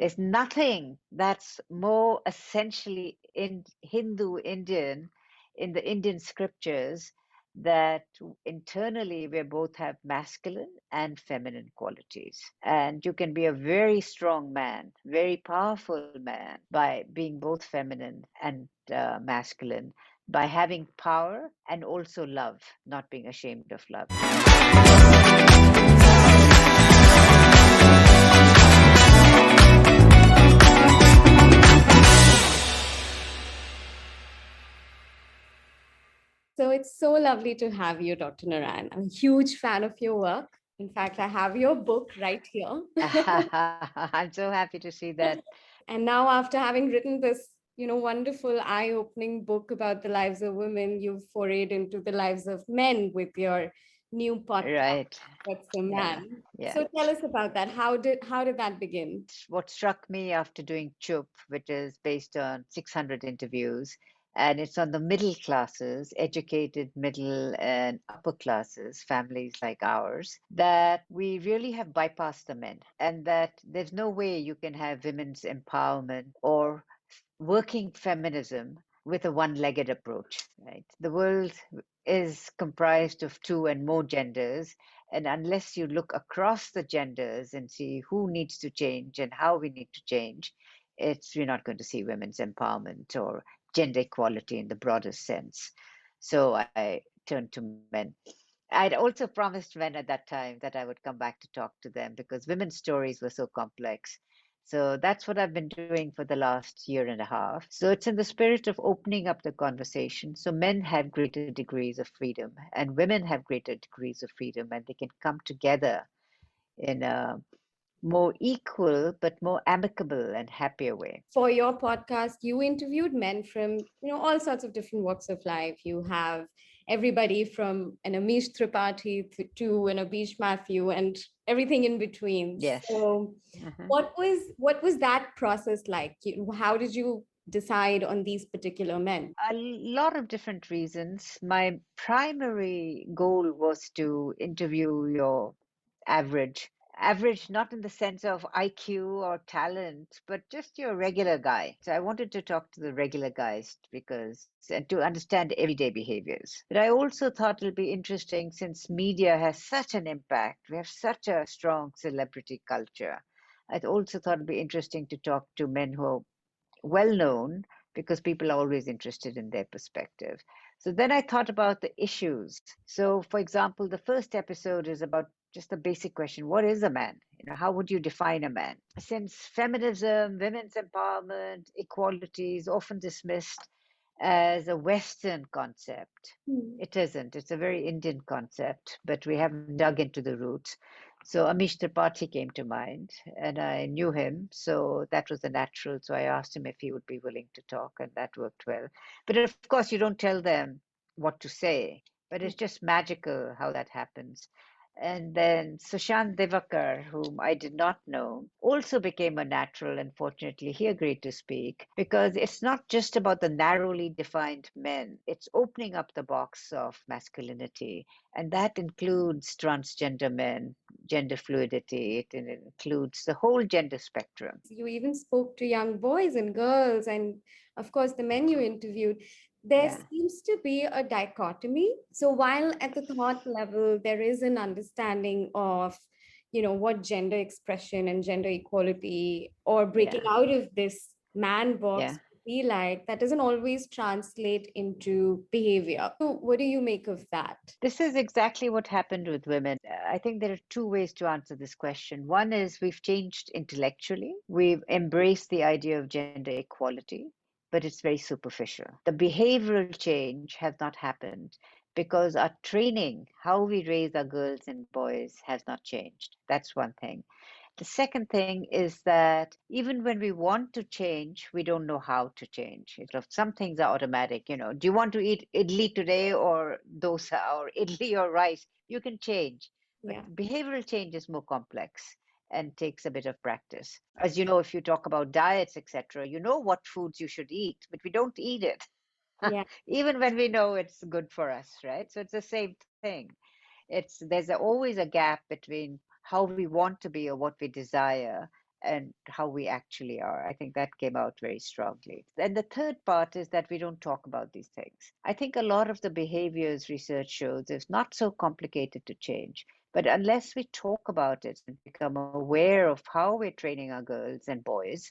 Is nothing that's more essentially in Hindu Indian in the Indian scriptures that internally we both have masculine and feminine qualities. And you can be a very strong man, very powerful man by being both feminine and masculine, by having power and also love, not being ashamed of love. So it's so lovely to have you, Dr. Narayan. I'm a huge fan of your work. In fact, I have your book right here. I'm so happy to see that. And now, after having written this, wonderful eye-opening book about the lives of women, you've forayed into the lives of men with your new podcast, Right. What's a Yeah. Man? Yeah. So tell us about that. How did that begin? What struck me after doing Chup, which is based on 600 interviews, and it's on the middle classes, educated middle and upper classes, families like ours, that we really have bypassed the men, and that there's no way you can have women's empowerment or working feminism with a one-legged approach, right? The world is comprised of two and more genders, and unless you look across the genders and see who needs to change and how we need to change, you're not going to see women's empowerment or gender equality in the broadest sense. So I turned to men. I'd also promised men at that time that I would come back to talk to them because women's stories were so complex. So that's what I've been doing for the last year and a half. So it's in the spirit of opening up the conversation. So men have greater degrees of freedom and women have greater degrees of freedom, and they can come together in a more equal but more amicable and happier way. For your podcast, you interviewed men from, all sorts of different walks of life. You have everybody from an Amit Tripathi to an Abish Matthew and everything in between. Yes. So Uh-huh. what was that process like? How did you decide on these particular men? A lot of different reasons. My primary goal was to interview your average. Average, not in the sense of IQ or talent, but just your regular guy. So I wanted to talk to the regular guys because, and to understand everyday behaviors. But I also thought it'll be interesting since media has such an impact. We have such a strong celebrity culture. I also thought it'd be interesting to talk to men who are well known because people are always interested in their perspective. So then I thought about the issues. So, for example, the first episode is about just the basic question: what is a man? How would you define a man? Since feminism, women's empowerment, equality is often dismissed as a Western concept. Hmm. It isn't. It's a very Indian concept, but we haven't dug into the roots. So Amish Tripathi came to mind, and I knew him, so that was the natural. So I asked him if he would be willing to talk, and that worked well. But of course, you don't tell them what to say, but it's just magical how that happens. And then Sushant Divakar, whom I did not know, also became a natural, and fortunately, he agreed to speak because it's not just about the narrowly defined men, it's opening up the box of masculinity, and that includes transgender men, gender fluidity, it includes the whole gender spectrum. You even spoke to young boys and girls, and of course, the men you interviewed. There Yeah, seems to be a dichotomy. So, while at the thought level, there is an understanding of, what gender expression and gender equality or breaking yeah, out of this man box yeah. would be like, that doesn't always translate into behavior. So, what do you make of that? This is exactly what happened with women. I think there are two ways to answer this question. One is we've changed intellectually, we've embraced the idea of gender equality, but it's very superficial. The behavioral change has not happened because our training, how we raise our girls and boys, has not changed. That's one thing. The second thing is that even when we want to change, we don't know how to change. Some things are automatic. Do you want to eat idli today or dosa or idli or rice? You can change. But Yeah. behavioral change is more complex and takes a bit of practice. As you know, if you talk about diets, etc., you know what foods you should eat, but we don't eat it, Yeah. even when we know it's good for us, right? So it's the same thing. There's always a gap between how we want to be or what we desire and how we actually are. I think that came out very strongly. And the third part is that we don't talk about these things. I think a lot of the behaviors research shows is not so complicated to change. But unless we talk about it and become aware of how we're training our girls and boys,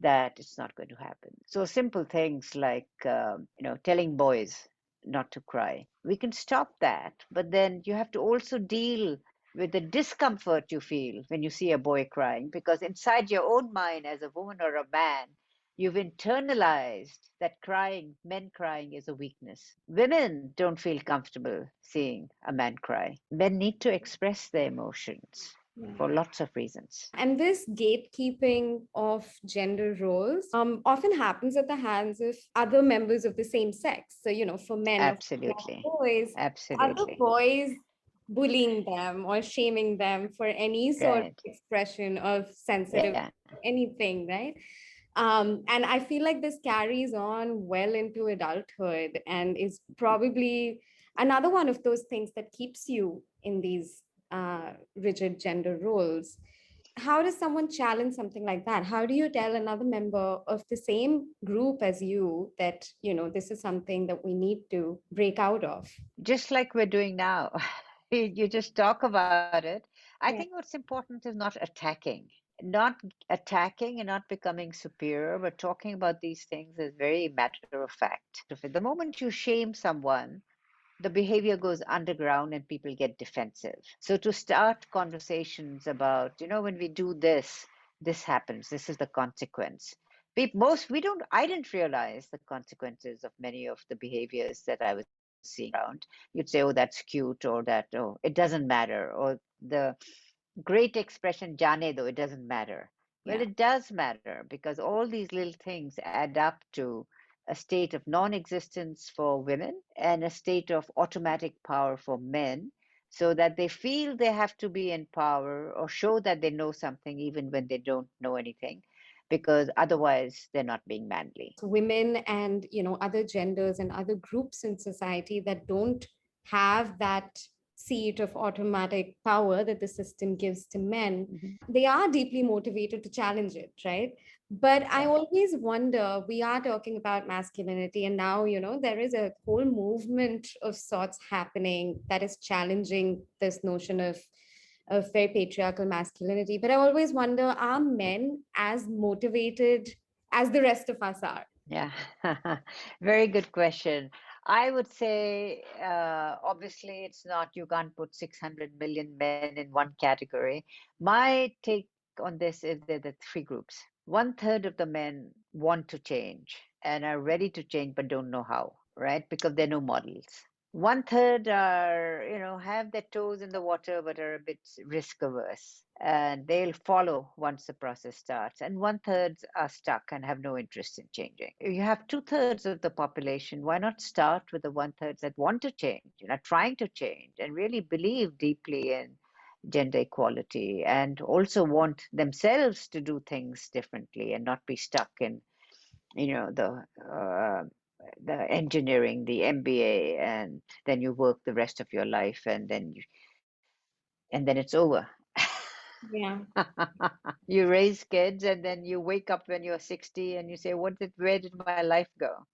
that it's not going to happen. So simple things like, telling boys not to cry. We can stop that, but then you have to also deal with the discomfort you feel when you see a boy crying, because inside your own mind as a woman or a man, you've internalized that men crying is a weakness. Women don't feel comfortable seeing a man cry. Men need to express their emotions for lots of reasons. And this gatekeeping of gender roles often happens at the hands of other members of the same sex. So, for men of Absolutely. other Absolutely. boys bullying them or shaming them for any sort of Right. expression of sensitive Yeah. anything, right? And I feel like this carries on well into adulthood and is probably another one of those things that keeps you in these rigid gender roles. How does someone challenge something like that? How do you tell another member of the same group as you that, this is something that we need to break out of? Just like we're doing now. You just talk about it. I think Yeah. what's important is not attacking. Not attacking and not becoming superior, but talking about these things as very matter of fact. The moment you shame someone, the behavior goes underground and people get defensive. So to start conversations about, when we do this, this happens, this is the consequence. Most we don't I didn't realize the consequences of many of the behaviors that I was seeing around. You'd say, oh, that's cute, or that, oh, it doesn't matter, or the great expression jane do, it doesn't matter. Well, Yeah. it does matter because all these little things add up to a state of non-existence for women and a state of automatic power for men, so that they feel they have to be in power or show that they know something even when they don't know anything, because otherwise they're not being manly. Women and other genders and other groups in society that don't have that seat of automatic power that the system gives to men, Mhm. they are deeply motivated to challenge it, right? But I Yeah. always wonder, we are talking about masculinity, and now there is a whole movement of sorts happening that is challenging this notion of very patriarchal masculinity. But I always wonder, are men as motivated as the rest of us are? Yeah, very good question. I would say, obviously, it's not, you can't put 600 million men in one category. My take on this is there are three groups. One third of the men want to change and are ready to change but don't know how, right? Because there are no models. One third are, have their toes in the water but are a bit risk averse, and they'll follow once the process starts. And one third are stuck and have no interest in changing. If you have two thirds of the population, why not start with the one thirds that want to change, trying to change and really believe deeply in gender equality and also want themselves to do things differently and not be stuck in, the engineering, the MBA, and then you work the rest of your life, and then it's over. Yeah. You raise kids, and then you wake up when you're 60 and you say, where did my life go?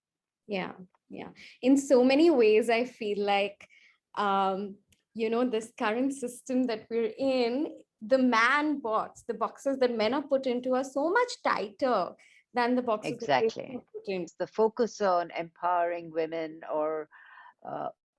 Yeah, yeah. In so many ways, I feel like, um, this current system that we're in, the man box, the boxes that men are put into are so much tighter than the boxes that women Exactly. are put in. The focus on empowering women or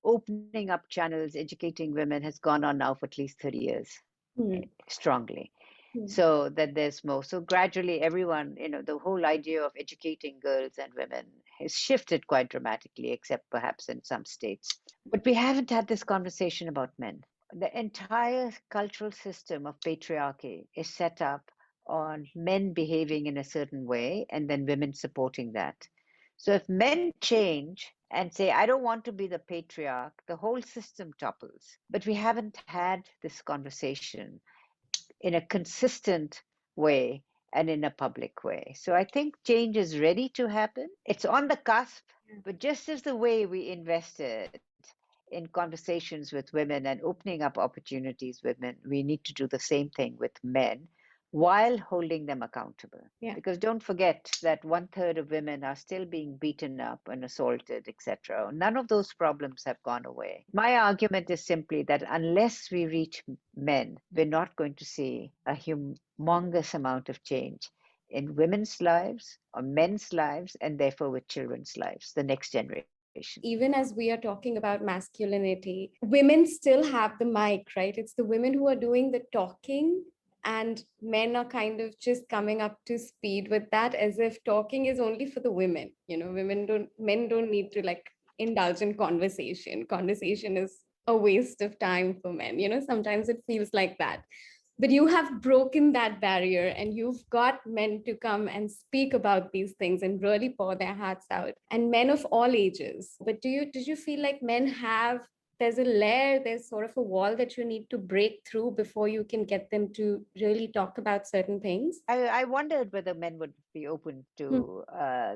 opening up channels, educating women has gone on now for at least 30 years, Hmm, strongly. hmm. So that there's more. So gradually, everyone, the whole idea of educating girls and women has shifted quite dramatically, except perhaps in some states. But we haven't had this conversation about men. The entire cultural system of patriarchy is set up on men behaving in a certain way and then women supporting that. So if men change and say, I don't want to be the patriarch, the whole system topples. But we haven't had this conversation in a consistent way and in a public way. So I think change is ready to happen. It's on the cusp, but just as the way we invested in conversations with women and opening up opportunities with men, we need to do the same thing with men, while holding them accountable. Yeah. Because don't forget that one third of women are still being beaten up and assaulted, etc. None of those problems have gone away. My argument is simply that unless we reach men, we're not going to see a humongous amount of change in women's lives or men's lives, and therefore with children's lives, the next generation. Even as we are talking about masculinity, women still have the mic, right? It's the women who are doing the talking, and men are kind of just coming up to speed with that, as if talking is only for the women. Men don't need to like indulge in conversation. Conversation is a waste of time for men. Sometimes it feels like that. But you have broken that barrier, and you've got men to come and speak about these things and really pour their hearts out, and men of all ages. But did you feel like men have, there's a layer, there's sort of a wall that you need to break through before you can get them to really talk about certain things? I wondered whether men would be open Hmm. to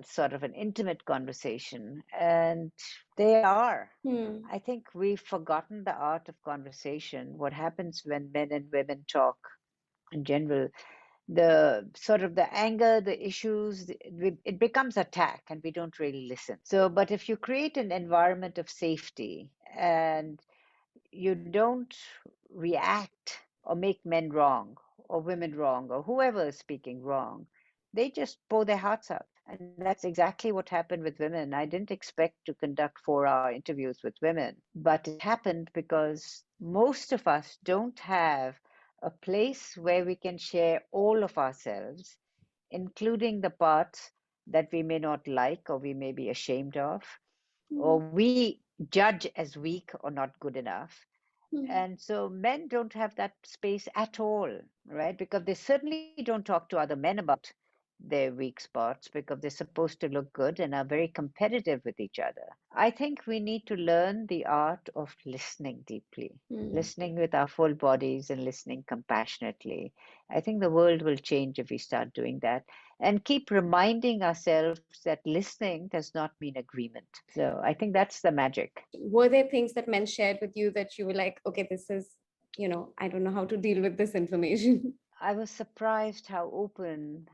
sort of an intimate conversation, and they are. Hmm. I think we've forgotten the art of conversation. What happens when men and women talk in general, the sort of the anger, the issues, it becomes attack, and we don't really listen. So, but if you create an environment of safety and you don't react or make men wrong or women wrong or whoever is speaking wrong, they just pour their hearts out. And that's exactly what happened with women. I didn't expect to conduct 4-hour interviews with women, but it happened because most of us don't have a place where we can share all of ourselves, including the parts that we may not like or we may be ashamed of, or we judge as weak or not good enough. Hmm. And so men don't have that space at all, right? Because they certainly don't talk to other men about their weak spots because they're supposed to look good and are very competitive with each other. I think we need to learn the art of listening deeply, Hmm. listening with our full bodies and listening compassionately. I think the world will change if we start doing that and keep reminding ourselves that listening does not mean agreement. So I think that's the magic. Were there things that men shared with you that you were like, okay, this is, I don't know how to deal with this information? I was surprised how open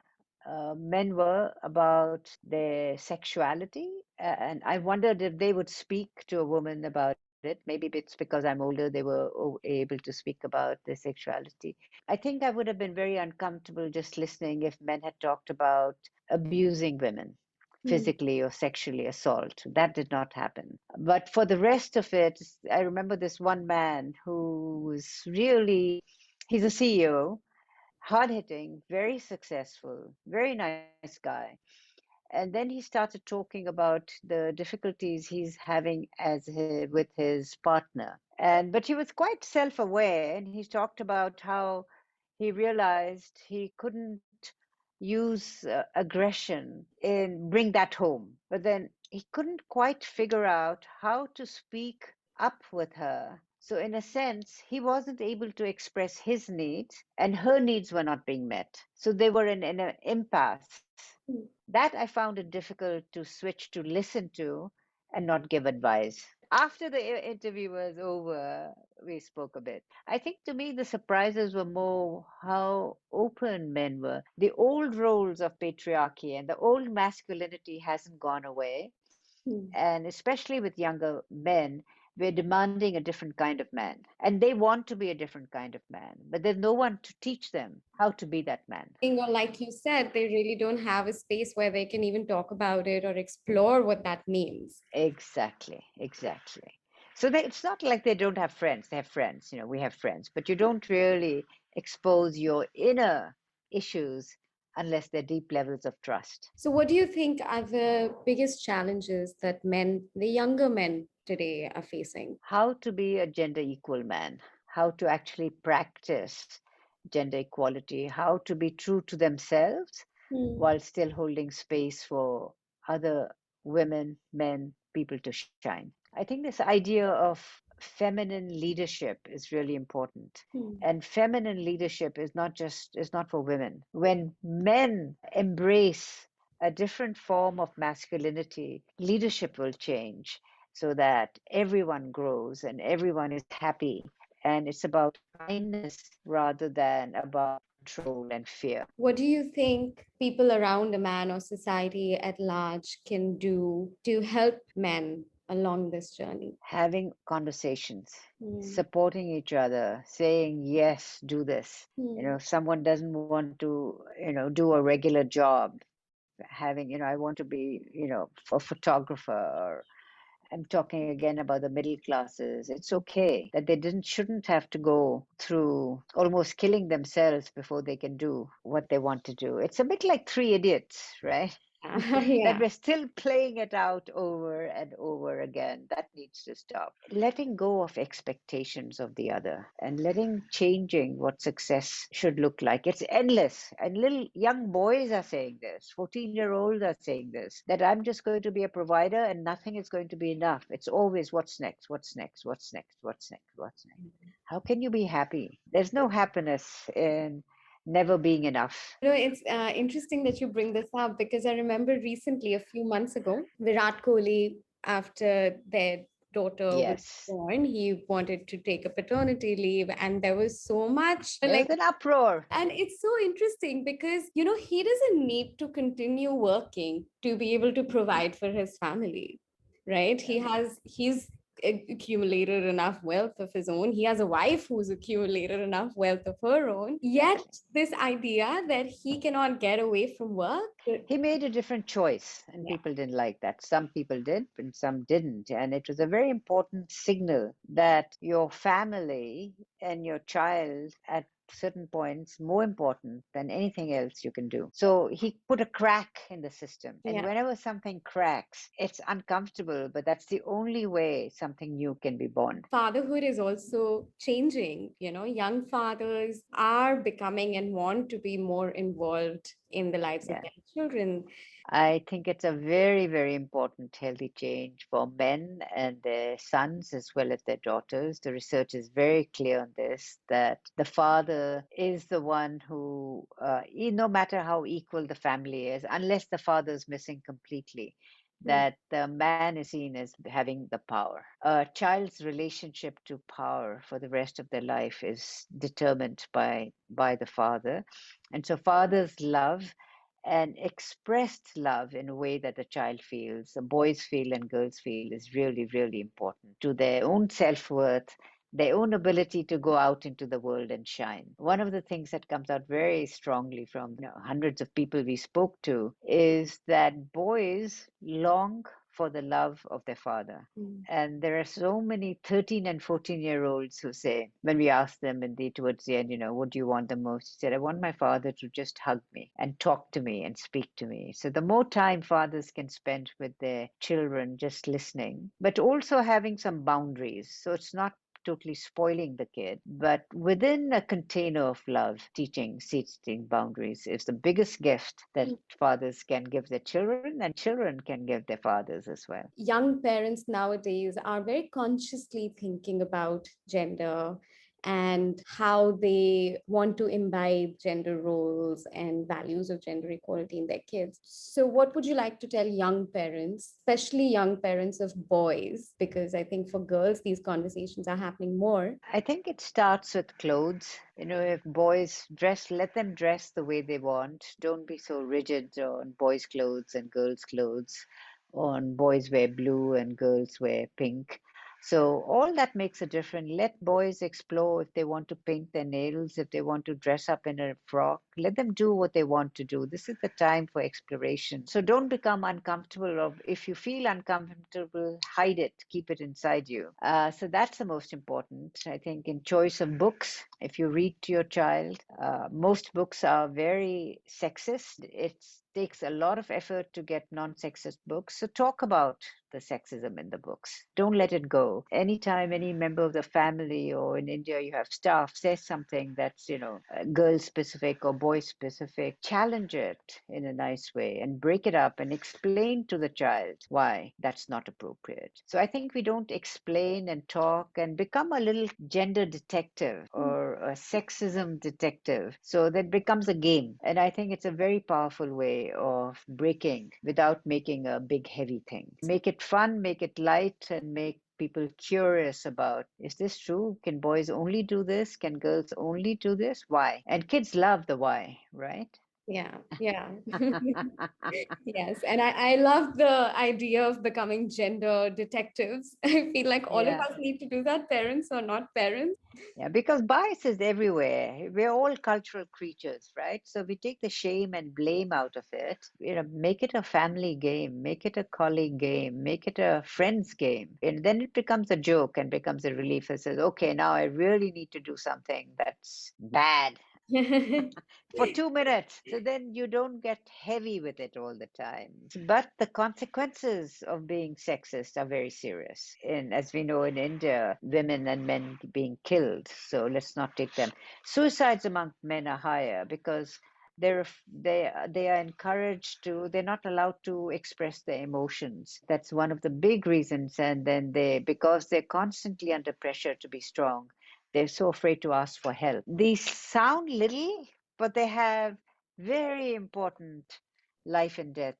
men were about their sexuality. And I wondered if they would speak to a woman about it. Maybe it's because I'm older, they were able to speak about their sexuality. I think I would have been very uncomfortable just listening if men had talked about abusing women, Hmm. physically or sexually assault. That did not happen. But for the rest of it, I remember this one man who was really, he's a CEO, hard hitting, very successful, very nice guy. And then he started talking about the difficulties he's having with his partner. But he was quite self-aware, and he talked about how he realized he couldn't use aggression and bring that home. But then he couldn't quite figure out how to speak up with her. So, in a sense, he wasn't able to express his needs, and her needs were not being met. So, they were in an impasse. That I found it difficult to switch to listen to and not give advice. After the interview was over, we spoke a bit. I think to me, the surprises were more how open men were. The old roles of patriarchy and the old masculinity hasn't gone away. Hmm. And especially with younger men, we're demanding a different kind of man. And they want to be a different kind of man, but there's no one to teach them how to be that man. Or like you said, they really don't have a space where they can even talk about it or explore what that means. Exactly, exactly. So it's not like they don't have friends. They have friends, we have friends, but you don't really expose your inner issues unless they're deep levels of trust. So, what do you think are the biggest challenges that men, the younger men today, are facing? How to be a gender equal man, how to actually practice gender equality, how to be true to themselves Hmm. while still holding space for other women, men, people to shine. I think this idea of feminine leadership is really important. Hmm. And feminine leadership is not for women. When men embrace a different form of masculinity, leadership will change so that everyone grows and everyone is happy. And it's about kindness rather than about control and fear. What do you think people around a man or society at large can do to help men along this journey? Having conversations, Hmm. supporting each other, saying, yes, do this. Hmm. If someone doesn't want to, do a regular job, having, I want to be, a photographer, or I'm talking again about the middle classes. It's okay that they didn't shouldn't have to go through almost killing themselves before they can do what they want to do. It's a bit like Three Idiots, right? That Yeah. we're still playing it out over and over again. That needs to stop. Letting go of expectations of the other and letting changing what success should look like. It's endless. And little young boys are saying this, 14-year-olds are saying this, that I'm just going to be a provider and nothing is going to be enough. It's always what's next, what's next, what's next, what's next, what's next. How can you be happy? There's no happiness in never being enough. It's interesting that you bring this up because I remember recently, a few months ago, Virat Kohli, after their daughter was Yes. born, he wanted to take a paternity leave, and there was so much There like, was an uproar. and it's so interesting because, he doesn't need to continue working to be able to provide for his family, right? Yeah. He's accumulated enough wealth of his own. He has a wife who's accumulated enough wealth of her own. Yet, Exactly. this idea that he cannot get away from work. He made a different choice, and Yeah. people didn't like that. Some people did, and some didn't. And it was a very important signal that your family and your child at certain points more important than anything else you can do. So he put a crack in the system. And Yeah. whenever something cracks, it's uncomfortable, but that's the only way something new can be born. Fatherhood is also changing. Young fathers are becoming and want to be more involved in the lives of Yeah. their children. I think it's a very, very important healthy change for men and their sons as well as their daughters. The research is very clear on this, that the father is the one who, no matter how equal the family is, unless the father is missing completely, Mm. that the man is seen as having the power. A child's relationship to power for the rest of their life is determined by the father. And so fathers love and expressed love in a way that the child feels, the boys feel and girls feel, is really, really important to their own self worth, their own ability to go out into the world and shine. One of the things that comes out very strongly from hundreds of people we spoke to is that boys long for the love of their father. Mm. And there are so many 13 and 14-year-olds who say, when we ask them towards the end, what do you want the most? He said, I want my father to just hug me and talk to me and speak to me. So the more time fathers can spend with their children just listening, but also having some boundaries. So it's not totally spoiling the kid, but within a container of love, teaching, setting boundaries is the biggest gift that fathers can give their children, and children can give their fathers as well. Young parents nowadays are very consciously thinking about gender and how they want to imbibe gender roles and values of gender equality in their kids. So, what would you like to tell young parents, especially young parents of boys? Because I think for girls, these conversations are happening more. I think it starts with clothes. If boys dress, let them dress the way they want. Don't be so rigid on boys' clothes and girls' clothes, on boys wear blue and girls wear pink. So all that makes a difference. Let boys explore if they want to paint their nails, if they want to dress up in a frock. Let them do what they want to do. This is the time for exploration. So don't become uncomfortable, or if you feel uncomfortable, hide it, keep it inside you. So that's the most important. I think in choice of books, if you read to your child, most books are very sexist. It takes a lot of effort to get non-sexist books. So talk about the sexism in the books. Don't let it go. Anytime any member of the family, or in India you have staff, says something that's, girl specific or boy specific, challenge it in a nice way and break it up and explain to the child why that's not appropriate. So I think we don't explain and talk and become a little gender detective or a sexism detective. So that becomes a game. And I think it's a very powerful way of breaking without making a big, heavy thing. Make it fun, make it light, and make people curious about, is this true? Can boys only do this? Can girls only do this? Why? And kids love the why, right? Yeah, yeah. Yes, and I love the idea of becoming gender detectives. I feel like all of Yeah. us need to do that, parents or not parents. Yeah, because bias is everywhere. We're all cultural creatures, right? So we take the shame and blame out of it. Make it a family game, make it a colleague game, make it a friend's game. And then it becomes a joke and becomes a relief that says, okay, now I really need to do something that's bad for 2 minutes. So then you don't get heavy with it all the time. But the consequences of being sexist are very serious. And as we know in India, women and men being killed. So let's not take them. Suicides among men are higher because they are encouraged to, they're not allowed to express their emotions. That's one of the big reasons. And then because they're constantly under pressure to be strong, they're so afraid to ask for help. These sound little, but they have very important life and death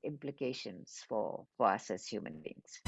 implications for us as human beings.